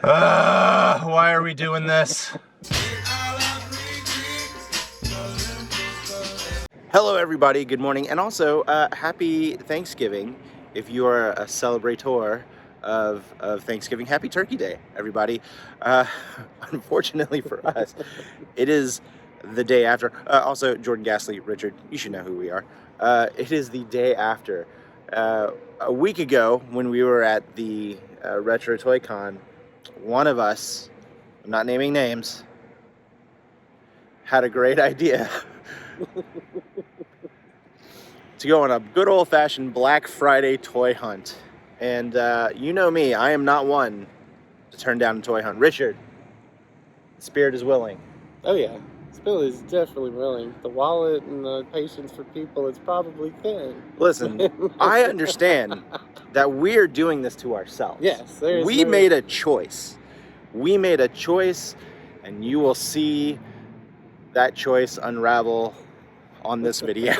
Why are we doing this? Hello everybody, good morning, and also happy Thanksgiving. If you are a celebrator of Thanksgiving, happy Turkey Day, everybody. Unfortunately for us, it is the day after. Also, Jordan Gasly, Richard, you should know who we are. It is the day after. A week ago, when we were at the Retro Toy Con, one of us, I'm not naming names, had a great idea to go on a good old-fashioned Black Friday toy hunt. And you know me, I am not one to turn down a toy hunt. Richard, the spirit is willing. Oh yeah, spirit is definitely willing. The wallet and the patience for people is probably thin. Listen, I understand that we're doing this to ourselves. Yes, we made a choice. We made a choice, and you will see that choice unravel on this video.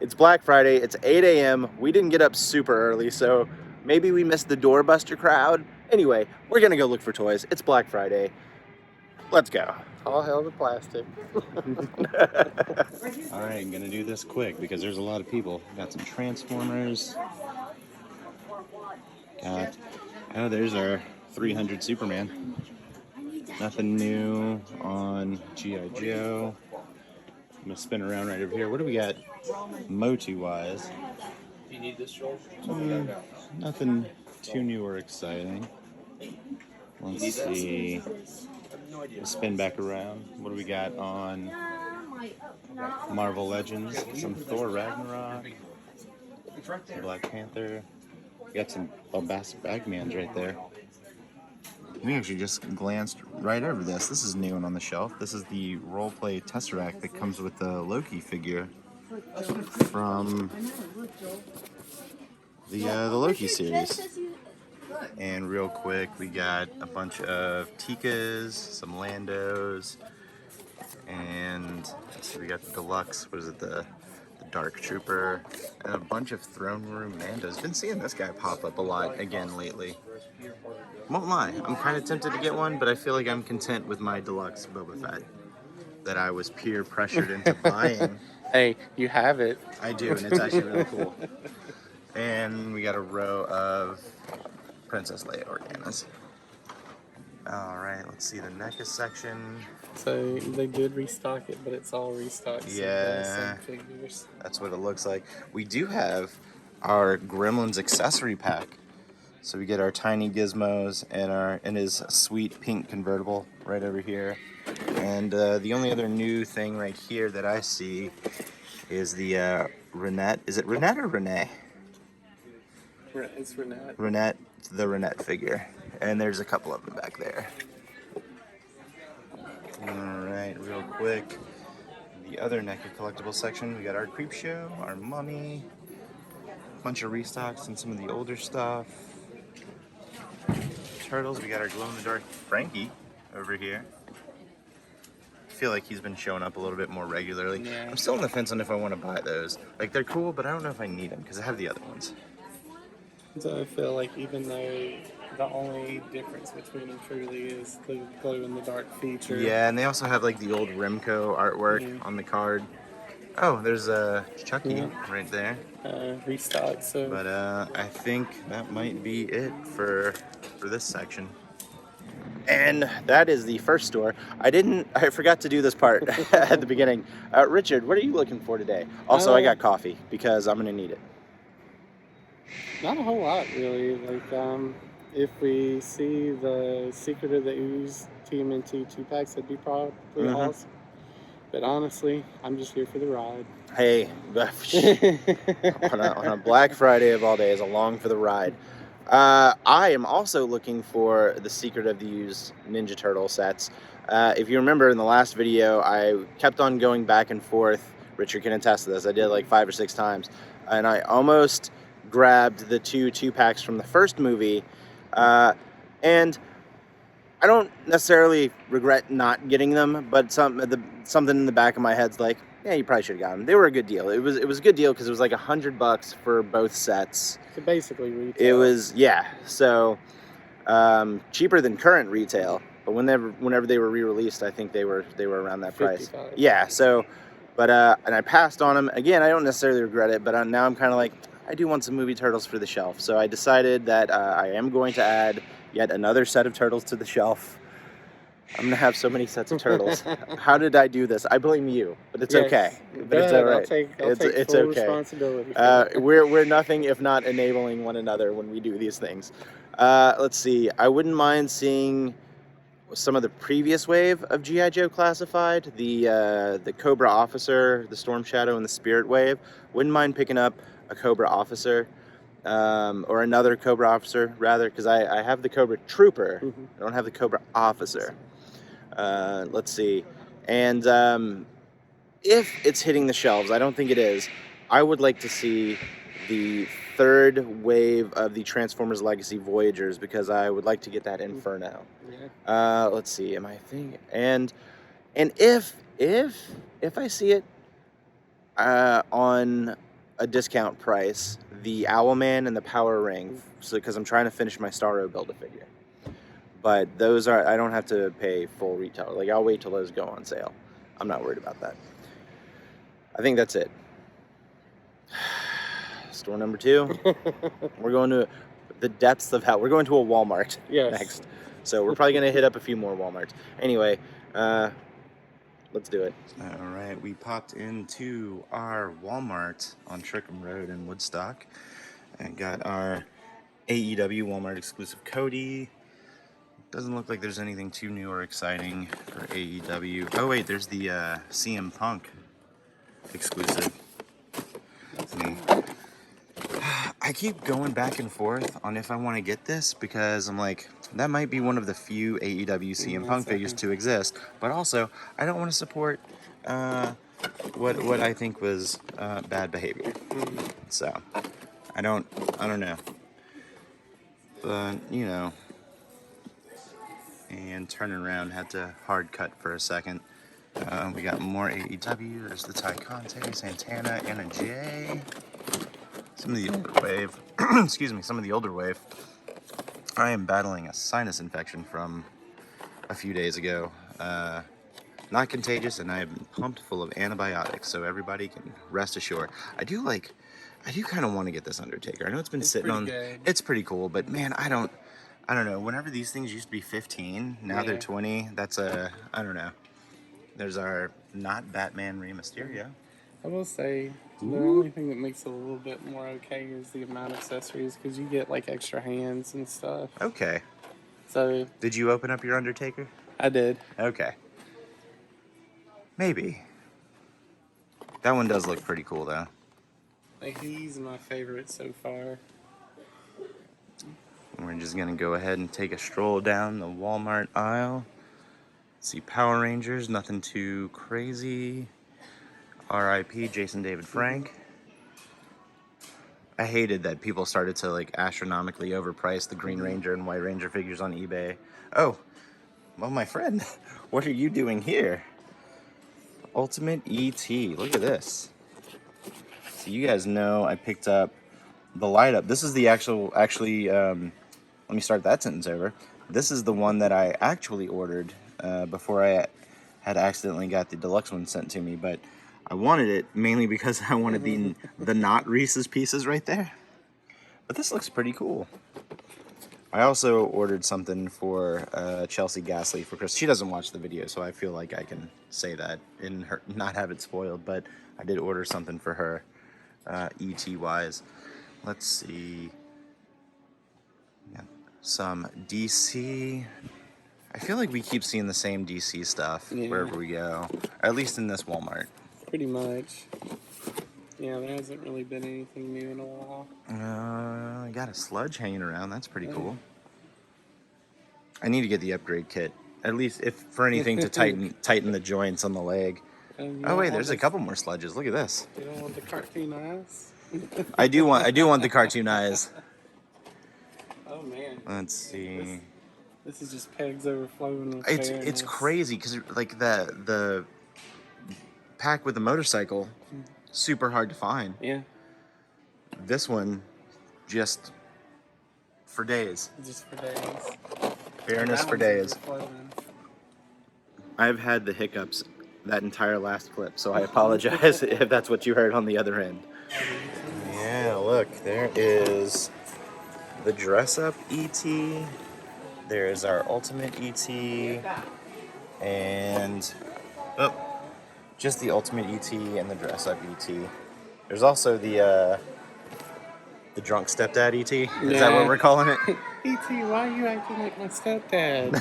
It's Black Friday, it's 8 a.m. We didn't get up super early, so maybe we missed the doorbuster crowd. Anyway, we're gonna go look for toys. It's Black Friday. Let's go. All hell to plastic. All right, I'm gonna do this quick because there's a lot of people. Got some Transformers. There's our 300 Superman. Nothing new on G.I. Joe. I'm gonna spin around right over here. What do we got Motu-wise? Do you need this shoulder? Nothing too new or exciting. Let's see. We'll spin back around. What do we got on Marvel Legends? Some Thor Ragnarok. Black Panther. We got some bombastic Bagmans right there. We actually just glanced right over this. This is new and on the shelf. This is the roleplay Tesseract that comes with the Loki figure from the Loki series. And real quick, we got a bunch of Tikas, some Landos, and so we got the deluxe. What is it? The Dark Trooper, and a bunch of Throne Room Mandos. Been seeing this guy pop up a lot again lately. Won't lie, I'm kind of tempted to get one, but I feel like I'm content with my deluxe Boba Fett that I was peer pressured into buying. Hey, you have it. I do, and it's actually really cool. And we got a row of Princess Leia Organas. All right, let's see the Neca section. So they did restock it, but it's all restocked. Yeah, figures. That's what it looks like. We do have our Gremlins accessory pack. So we get our tiny gizmos and his sweet pink convertible right over here. And the only other new thing right here that I see is the Renette. Is it Renette or Renee? It's Renette. Renette, the Renette figure. And there's a couple of them back there. Alright, real quick. The other NECA collectible section, we got our Creepshow, our Mummy, a bunch of restocks and some of the older stuff. Turtles, we got our glow-in-the-dark Frankie over here. I feel like he's been showing up a little bit more regularly. Yeah. I'm still on the fence on if I want to buy those. Like, they're cool, but I don't know if I need them because I have the other ones. So I feel like even though the only difference between them truly is the glow-in-the-dark feature. Yeah, and they also have like the old Remco artwork on the card. Oh, there's a Chucky right there. Restock. So. But I think that might be it for this section. And that is the first store. I forgot to do this part at the beginning. Richard, what are you looking for today? Also, I got coffee because I'm gonna need it. Not a whole lot, really. Like, if we see the Secret of the Ooze TMNT 2-packs, that'd be probably awesome. But honestly, I'm just here for the ride. Hey, on a Black Friday of all days, along for the ride. I am also looking for the Secret of the Ooze Ninja Turtle sets. If you remember in the last video, I kept on going back and forth. Richard can attest to this. I did like 5 or 6 times. And I almost grabbed the 2-packs from the first movie. And I don't necessarily regret not getting them, but something in the back of my head's like, yeah, you probably should have gotten them. They were a good deal. It was a good deal because it was like $100 for both sets. So basically retail. It was, yeah. So cheaper than current retail. But whenever they were re-released, I think they were around that price. 55. Yeah. So, but and I passed on them again. I don't necessarily regret it, but now I'm kind of like, I do want some movie turtles for the shelf. So I decided that I am going to add yet another set of turtles to the shelf. I'm gonna have so many sets of turtles. How did I do this? I blame you, but it's Yes. okay. But Go it's ahead. all right. I'll take It's full okay. responsibility for that. We're nothing if not enabling one another when we do these things. Let's see. I wouldn't mind seeing some of the previous wave of G.I. Joe Classified, the Cobra Officer, the Storm Shadow, and the Spirit Wave. Wouldn't mind picking up a Cobra Officer, or another Cobra Officer, rather, because I have the Cobra Trooper. I don't have the Cobra Officer. Let's see. And if it's hitting the shelves, I don't think it is, I would like to see the third wave of the Transformers Legacy Voyagers, because I would like to get that Inferno. Yeah. Let's see, am I thinking? And if I see it on a discount price, the Owlman and the Power Ring, so because I'm trying to finish my Starro Build-A-Figure. But those are, I don't have to pay full retail. Like, I'll wait till those go on sale. I'm not worried about that. I think that's it. Store number 2. We're going to the depths of hell. We're going to a Walmart next. So we're probably going to hit up a few more Walmarts. Anyway, let's do it. All right, we popped into our Walmart on Trickham Road in Woodstock and got our AEW Walmart exclusive Cody. Doesn't look like there's anything too new or exciting for AEW. Oh wait, there's the CM Punk exclusive. I keep going back and forth on if I want to get this, because I'm like, that might be one of the few AEW CM Punk figures to exist, but also I don't want to support what I think was bad behavior. So I don't know, but you know. And turning around, had to hard cut for a second. We got more AEW. There's the Ty Conte, Santana, Anna Jay. Some of the older wave. Excuse me, some of the older wave. I am battling a sinus infection from a few days ago. Not contagious, and I have been pumped full of antibiotics, so everybody can rest assured. I do kind of want to get this Undertaker. I know it's been sitting on. Good. It's pretty cool, but man, I don't know. Whenever these things used to be 15, now they're 20. That's I don't know. There's our not Batman Rey Mysterio. I will say the only thing that makes it a little bit more okay is the amount of accessories, because you get like extra hands and stuff. Okay. So Did you open up your Undertaker? I did. Okay. Maybe. That one does look pretty cool though. Like, he's my favorite so far. We're just gonna go ahead and take a stroll down the Walmart aisle. See Power Rangers, nothing too crazy. R.I.P. Jason David Frank. I hated that people started to like astronomically overprice the Green Ranger and White Ranger figures on eBay. Oh, well, my friend, what are you doing here? Ultimate E.T. Look at this. So you guys know I picked up the light up. This is the actually, let me start that sentence over. This is the one that I actually ordered before I had accidentally got the deluxe one sent to me, but I wanted it mainly because I wanted the not Reese's Pieces right there. But this looks pretty cool. I also ordered something for Chelsea Gasley for Chris. She doesn't watch the video, so I feel like I can say that and not have it spoiled, but I did order something for her, ET wise. Let's see. Yeah, some DC. I feel like we keep seeing the same DC stuff wherever we go, or at least in this Walmart. Pretty much. Yeah, there hasn't really been anything new in a while. I got a sludge hanging around. That's pretty cool. I need to get the upgrade kit, at least if for anything to tighten the joints on the leg. Oh wait, there's a couple more sludges. Look at this. You don't want the cartoon eyes? I do want the cartoon eyes. Oh man. Let's see. This is just pegs overflowing with It's fairness. crazy because like the pack with the motorcycle, super hard to find. Yeah. This one, just for days. Just for days. Fairness for days. I've had the hiccups that entire last clip, so I apologize if that's what you heard on the other end. Yeah, look, there is the dress-up ET. There's our ultimate ET, and just the ultimate ET and the dress-up ET. There's also the drunk stepdad ET. Is that what we're calling it? E.T., why are you acting like my stepdad?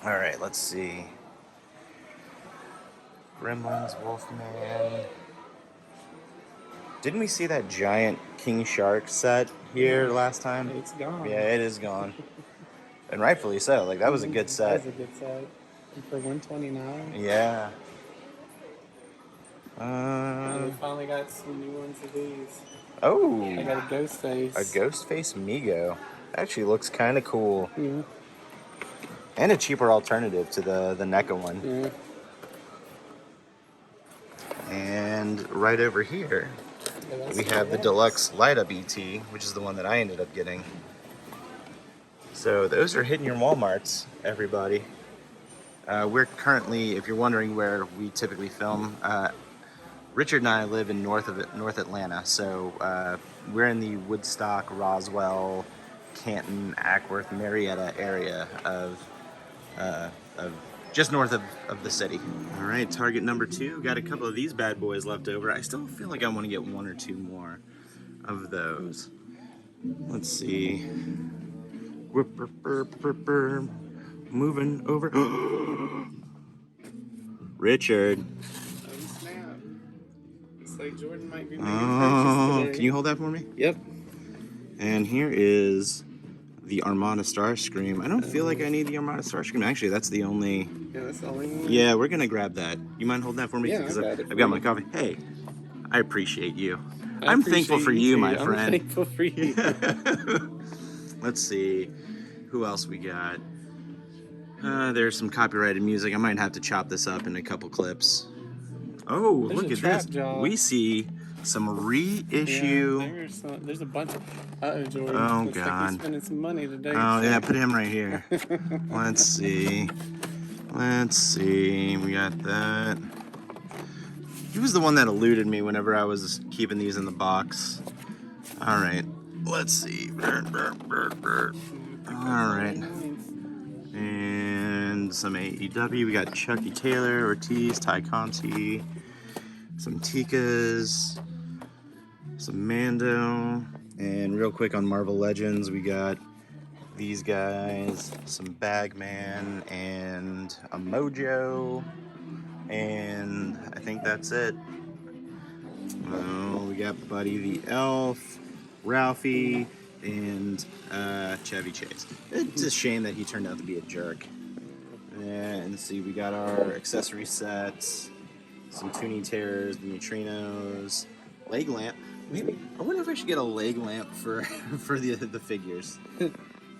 All right, let's see. Gremlins, Wolfman. Didn't we see that giant King Shark set here last time? It's gone. Yeah, it is gone. And rightfully so. Like, that was a good set. That was a good set. And for $129. Yeah. And we finally got some new ones of these. Oh. I got a ghost face. A ghost face Migo. Actually looks kind of cool. Yeah. And a cheaper alternative to the Neca one. Yeah. And right over here, we have the deluxe light up ET, which is the one that I ended up getting. So those are hitting your Walmarts, everybody. We're currently, if you're wondering where we typically film, Richard and I live in North Atlanta, so we're in the Woodstock, Roswell, Canton, Ackworth, Marietta area of just north of the city. All right, target number 2. Got a couple of these bad boys left over. I still feel like I want to get 1 or 2 more of those. Let's see. Moving over. Richard. Oh, snap. Looks like Jordan might be making Oh, purchases today. can you hold that for me? Yep. And here is the Armada Starscream. I don't feel like I need the Armada Starscream. Actually, that's the only... Yeah, that's the only one. Yeah, we're going to grab that. You mind holding that for me? Yeah, Because I got it I've for got you. my coffee. Hey, I appreciate you. I'm thankful for you, my I'm friend. thankful for you. Let's see. Who else we got? There's some copyrighted music. I might have to chop this up in a couple clips. Oh, There's look a at trap this. jaw. We see some reissue. Yeah, there's a bunch of... Uh-oh, Jordan. Oh, Looks like God. you're spending some money today. Oh, yeah, put him right here. Let's see. Let's see. We got that. He was the one that eluded me whenever I was keeping these in the box. All right. Let's see. All right. And some AEW. We got Chucky Taylor, Ortiz, Ty Conti, some Tikas, some Mando. And real quick on Marvel Legends, we got these guys, some Bagman, and a Mojo. And I think that's it. We got Buddy the Elf, Ralphie, and Chevy Chase. It's a shame that he turned out to be a jerk. And see, we got our accessory sets, some Toonie Terrors, the Neutrinos, leg lamp. Maybe I wonder if I should get a leg lamp for the figures.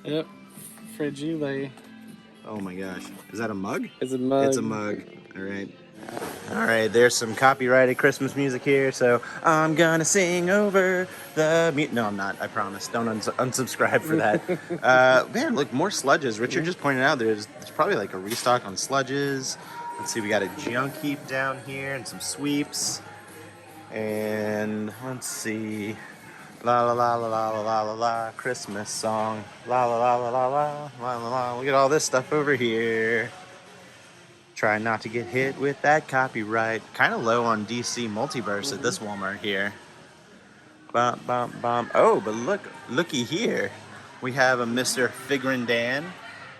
Yep. Fragile. Oh my gosh, is that a mug? It's a mug. It's a mug. All right. All right, there's some copyrighted Christmas music here, so I'm gonna sing over the... No, I'm not, I promise. Don't unsubscribe for that. Man, look, more sludges. Richard just pointed out there's probably like a restock on sludges. Let's see, we got a junk heap down here and some sweeps. And let's see... La la la la la la la la, Christmas song. La la la la la la la la la. Look at all this stuff over here. Try not to get hit with that copyright. Kind of low on DC Multiverse at this Walmart here. Bum, bum, bum. Oh, but looky here. We have a Mr. Figrin Dan,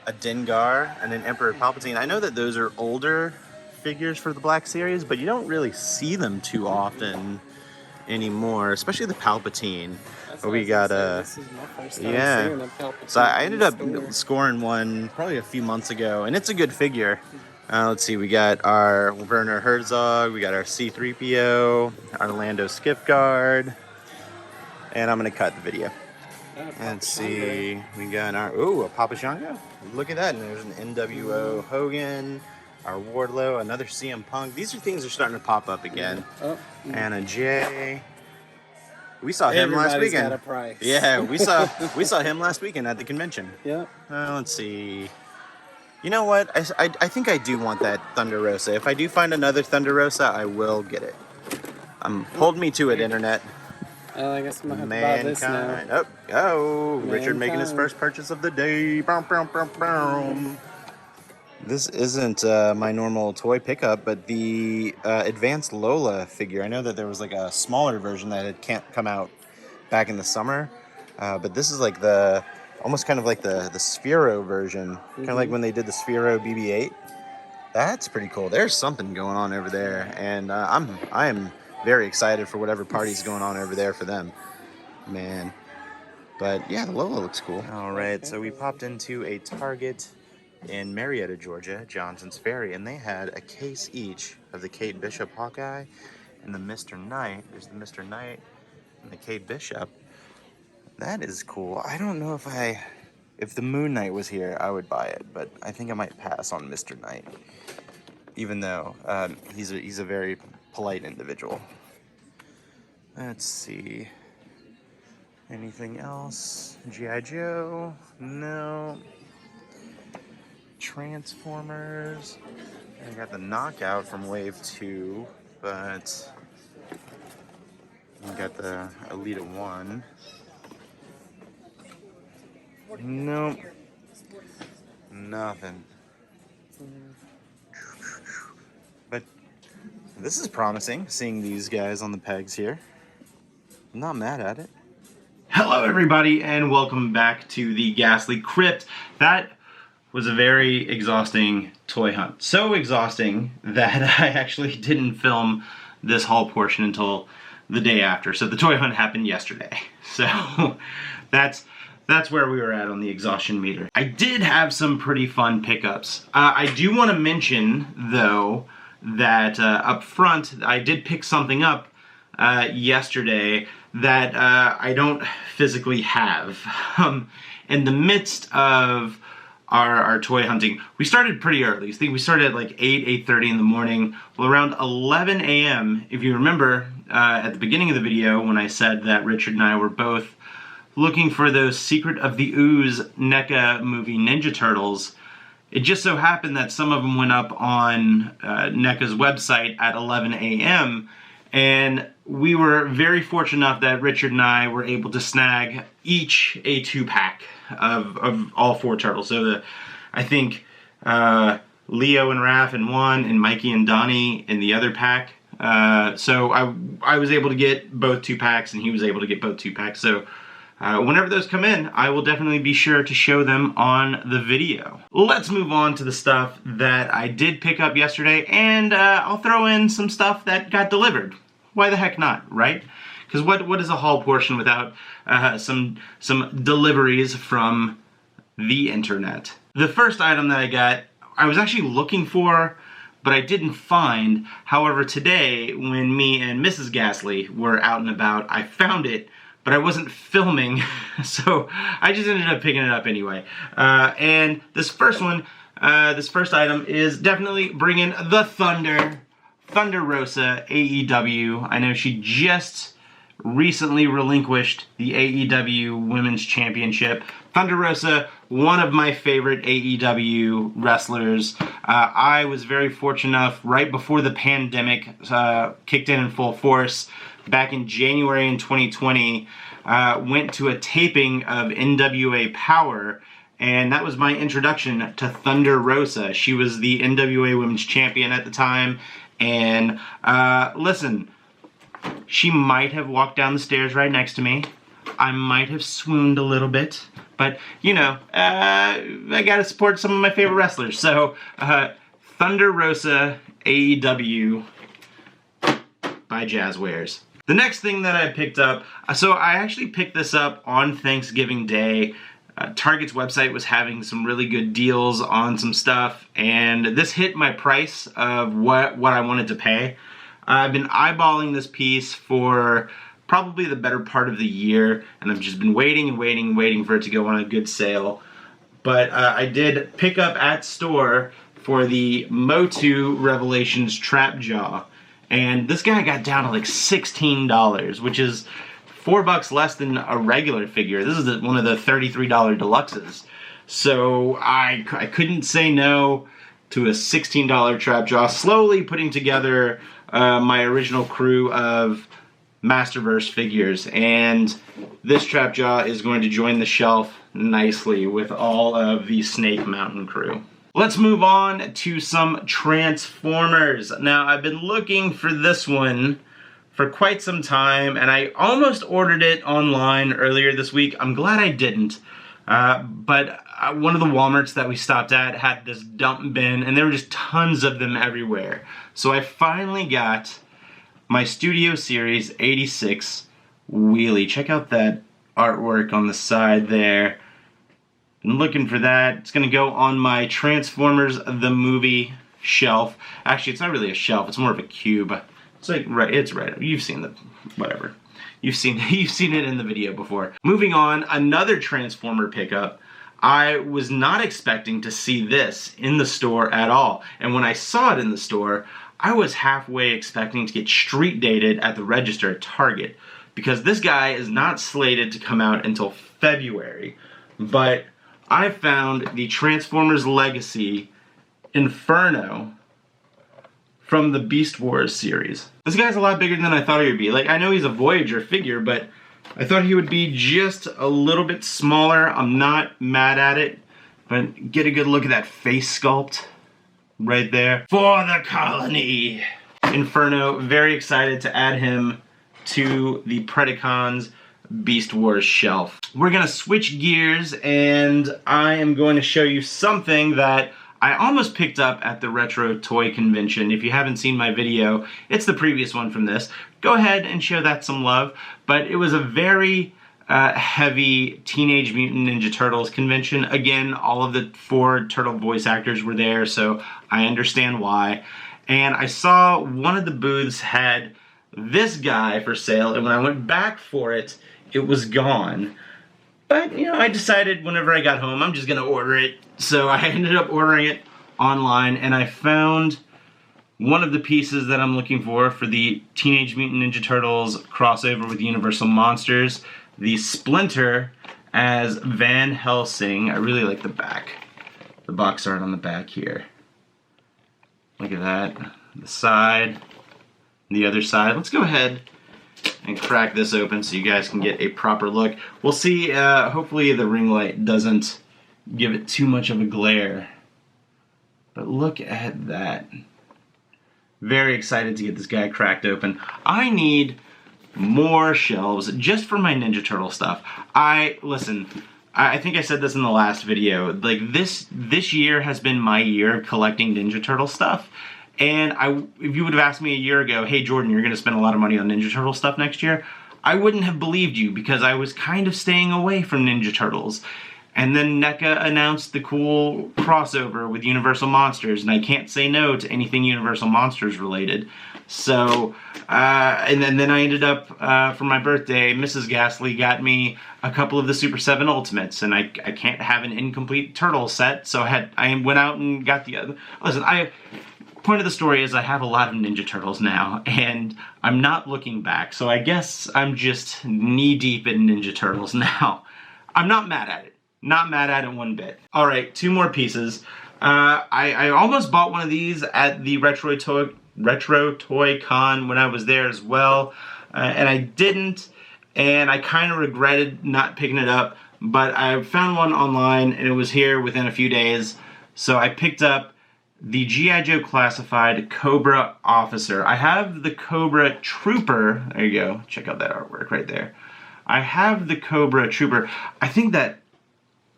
a Dengar, and an Emperor Palpatine. I know that those are older figures for the Black Series, but you don't really see them too often anymore, especially the Palpatine. But we got This is my first time yeah. seeing a Palpatine So I ended in up the store. scoring one probably a few months ago, and it's a good figure. Let's see, we got our Werner Herzog, we got our C-3PO, our Lando Skipguard, and I'm gonna cut the video. Let's see, we got our, a Papa Shango. Look at that, and there's an NWO Hogan, our Wardlow, another CM Punk. These are things that are starting to pop up again. Oh, And a J. We saw him last Everybody's weekend. got a price. Yeah, we saw him last weekend at the convention. Yep. Let's see. You know what? I think I do want that Thunder Rosa. If I do find another Thunder Rosa, I will get it. Hold me to it, internet. I guess I'm gonna have to buy this now. Mankind. Oh, Richard making his Mankind. first purchase of the day. Boom, boom, boom, boom. This isn't my normal toy pickup, but the Advanced Lola figure. I know that there was like a smaller version that had come out back in the summer, but this is like almost kind of like the Sphero version, kind of like when they did the Sphero BB-8. That's pretty cool. There's something going on over there, and I am very excited for whatever party's going on over there for them, man. But yeah, the Lola looks cool. All right, so we popped into a Target in Marietta, Georgia, Johnson's Ferry, and they had a case each of the Kate Bishop Hawkeye and the Mr. Knight. There's the Mr. Knight and the Kate Bishop. That is cool. I don't know if the Moon Knight was here, I would buy it, but I think I might pass on Mr. Knight, even though he's a very polite individual. Let's see. Anything else? G.I. Joe? No. Transformers. I got the Knockout from Wave 2, but we got the Elita 1. Nope. Nothing. But this is promising, seeing these guys on the pegs here. I'm not mad at it. Hello everybody, and welcome back to the Ghastly Crypt. That was a very exhausting toy hunt. So exhausting that I actually didn't film this haul portion until the day after. So the toy hunt happened yesterday. So that's where we were at on the exhaustion meter. I did have some pretty fun pickups. I do want to mention, though, that up front, I did pick something up yesterday that I don't physically have. In the midst of our toy hunting, we started pretty early. I think we started at like 8:30 in the morning. Well, around 11 a.m., if you remember at the beginning of the video when I said that Richard and I were both looking for those Secret of the Ooze NECA movie Ninja Turtles, it just so happened that some of them went up on NECA's website at 11 a.m. and we were very fortunate enough that Richard and I were able to snag each a 2-pack of all 4 turtles. So I think Leo and Raph in one, and Mikey and Donnie in the other pack. So I was able to get both 2-packs, and he was able to get both 2-packs. So whenever those come in, I will definitely be sure to show them on the video. Let's move on to the stuff that I did pick up yesterday, and I'll throw in some stuff that got delivered. Why the heck not, right? Because what is a haul portion without some deliveries from the internet? The first item that I got, I was actually looking for, but I didn't find. However, today, when me and Mrs. Ghastly were out and about, I found it, but I wasn't filming, so I just ended up picking it up anyway. And this first one, this first item is definitely bringing the Thunder Rosa AEW. I know she just recently relinquished the AEW Women's Championship. Thunder Rosa, one of my favorite AEW wrestlers. I was very fortunate enough, right before the pandemic kicked in full force, back in January in 2020, went to a taping of NWA Power, and that was my introduction to Thunder Rosa. She was the NWA Women's Champion at the time, and listen, she might have walked down the stairs right next to me. I might have swooned a little bit, but, you know, I gotta support some of my favorite wrestlers. So, Thunder Rosa AEW by Jazzwares. The next thing that I picked up, so I actually picked this up on Thanksgiving Day. Target's website was having some really good deals on some stuff, and this hit my price of what I wanted to pay. I've been eyeballing this piece for probably the better part of the year, and I've just been waiting and waiting and waiting for it to go on a good sale. But I did pick up at store for the Motu Revelations Trap Jaw, and this guy got down to like $16, which is $4 less than a regular figure. This is one of the $33 deluxes. So I couldn't say no to a $16 trap jaw. Slowly putting together my original crew of Masterverse figures, and this trap jaw is going to join the shelf nicely with all of the Snake Mountain crew. Let's move on to some Transformers. Now, I've been looking for this one for quite some time, and I almost ordered it online earlier this week. I'm glad I didn't, but one of the Walmarts that we stopped at had this dump bin, and there were just tons of them everywhere. So I finally got my Studio Series 86 wheelie. Check out that artwork on the side there. I'm looking for that. It's gonna go on my Transformers the Movie shelf. Actually, it's not really a shelf, it's more of a cube. It's like, it's right, you've seen the, whatever. You've seen it in the video before. Moving on, another Transformer pickup. I was not expecting to see this in the store at all. And when I saw it in the store, I was halfway expecting to get street dated at the register at Target, because this guy is not slated to come out until February. But I found the Transformers Legacy Inferno from the Beast Wars series. This guy's a lot bigger than I thought he would be. Like, I know he's a Voyager figure, but I thought he would be just a little bit smaller. I'm not mad at it, but get a good look at that face sculpt right there. For the colony! Inferno, very excited to add him to the Predacons Beast Wars shelf. We're gonna switch gears, and I am going to show you something that I almost picked up at the Retro Toy Convention. If you haven't seen my video, it's the previous one from this. Go ahead and show that some love. But it was a very heavy Teenage Mutant Ninja Turtles convention. Again, all of the 4 turtle voice actors were there, so I understand why. And I saw one of the booths had this guy for sale, and when I went back for it, it was gone. But, you know, I decided whenever I got home, I'm just going to order it. So I ended up ordering it online, and I found one of the pieces that I'm looking for the Teenage Mutant Ninja Turtles crossover with Universal Monsters. The Splinter as Van Helsing. I really like the back. The box art on the back here. Look at that. The side. The other side. Let's go ahead and crack this open so you guys can get a proper look. We'll see, hopefully the ring light doesn't give it too much of a glare. But look at that. Very excited to get this guy cracked open. I need more shelves just for my Ninja Turtle stuff. Listen, I think I said this in the last video. Like, this year has been my year collecting Ninja Turtle stuff. And if you would have asked me a year ago, hey Jordan, you're going to spend a lot of money on Ninja Turtle stuff next year, I wouldn't have believed you, because I was kind of staying away from Ninja Turtles. And then NECA announced the cool crossover with Universal Monsters, and I can't say no to anything Universal Monsters related. So, and then I ended up, for my birthday, Mrs. Ghastly got me a couple of the Super 7 Ultimates, and I can't have an incomplete turtle set, so I went out and got the other. Listen, point of the story is I have a lot of Ninja Turtles now, and I'm not looking back, so I guess I'm just knee-deep in Ninja Turtles now. I'm not mad at it. Not mad at it one bit. Alright, 2 more pieces. I almost bought one of these at the Retro Toy Con when I was there as well, and I didn't, and I kind of regretted not picking it up, but I found one online, and it was here within a few days, so I picked up the G.I. Joe Classified Cobra Officer. I have the Cobra Trooper. There you go. Check out that artwork right there. I have the Cobra Trooper. I think that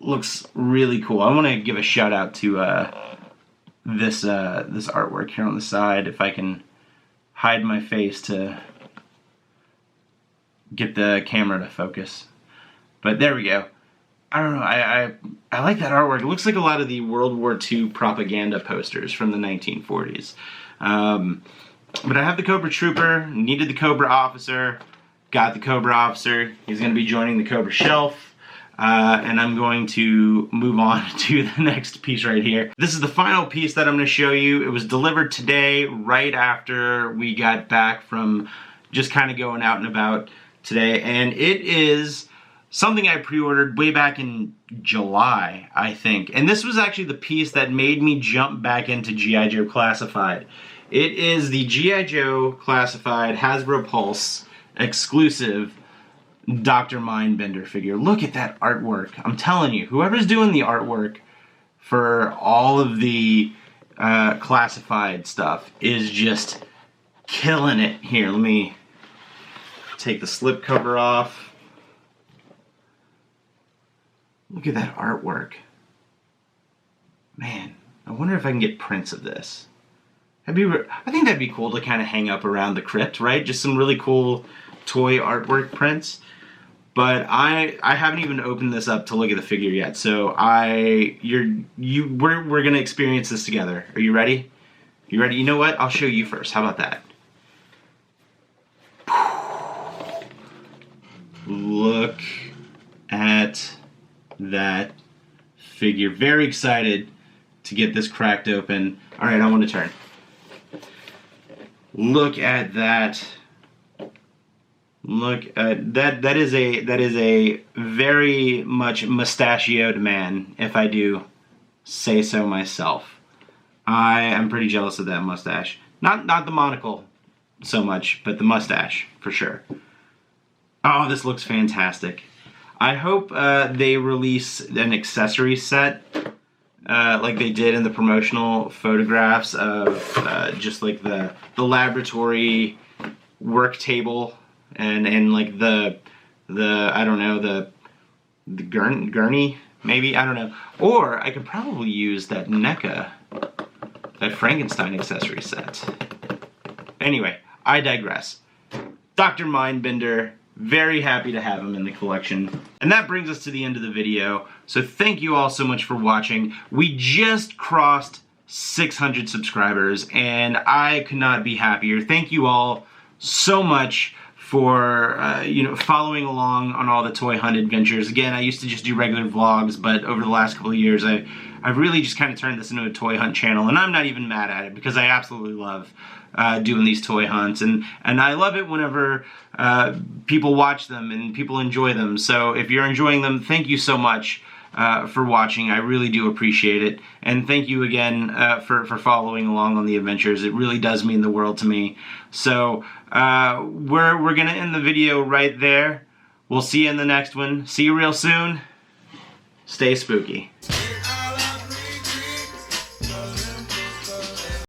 looks really cool. I want to give a shout out to this artwork here on the side. If I can hide my face to get the camera to focus. But there we go. I don't know, I like that artwork. It looks like a lot of the World War II propaganda posters from the 1940s. But I have the Cobra Trooper, needed the Cobra Officer, got the Cobra Officer. He's going to be joining the Cobra Shelf. And I'm going to move on to the next piece right here. This is the final piece that I'm going to show you. It was delivered today, right after we got back from just kind of going out and about, today, and it is something I pre-ordered way back in July, I think. And this was actually the piece that made me jump back into G.I. Joe Classified. It is the G.I. Joe Classified Hasbro Pulse exclusive Dr. Mindbender figure. Look at that artwork. I'm telling you, whoever's doing the artwork for all of the classified stuff is just killing it. Here, let me take the slip cover off. Look at that artwork. Man, I wonder if I can get prints of this. I think that'd be cool to kind of hang up around the crypt, right? Just some really cool toy artwork prints. But I haven't even opened this up to look at the figure yet. So we're gonna experience this together. Are you ready? You ready? You know what? I'll show you first. How about that? Look at that figure. Very excited to get this cracked open. All right, I want to turn. Look at that. Look at that. That is a very much mustachioed man, if I do say so myself. I am pretty jealous of that mustache. Not the monocle so much, but the mustache for sure. Oh, this looks fantastic. I hope they release an accessory set like they did in the promotional photographs of just like the laboratory work table and like the I don't know, the gurney maybe, I don't know. Or I could probably use that Neca, that Frankenstein accessory set. Anyway, I digress. Dr. Mindbender, very happy to have him in the collection. And that brings us to the end of the video. So thank you all so much for watching. We just crossed 600 subscribers and I could not be happier. Thank you all so much for following along on all the toy hunt adventures. Again, I used to just do regular vlogs, but over the last couple of years I've really just kind of turned this into a toy hunt channel, and I'm not even mad at it because I absolutely love doing these toy hunts, and I love it whenever people watch them and people enjoy them. So if you're enjoying them, thank you so much for watching. I really do appreciate it, and thank you again for following along on the adventures. It really does mean the world to me. So we're gonna end the video right there. We'll see you in the next one. See you real soon. Stay spooky.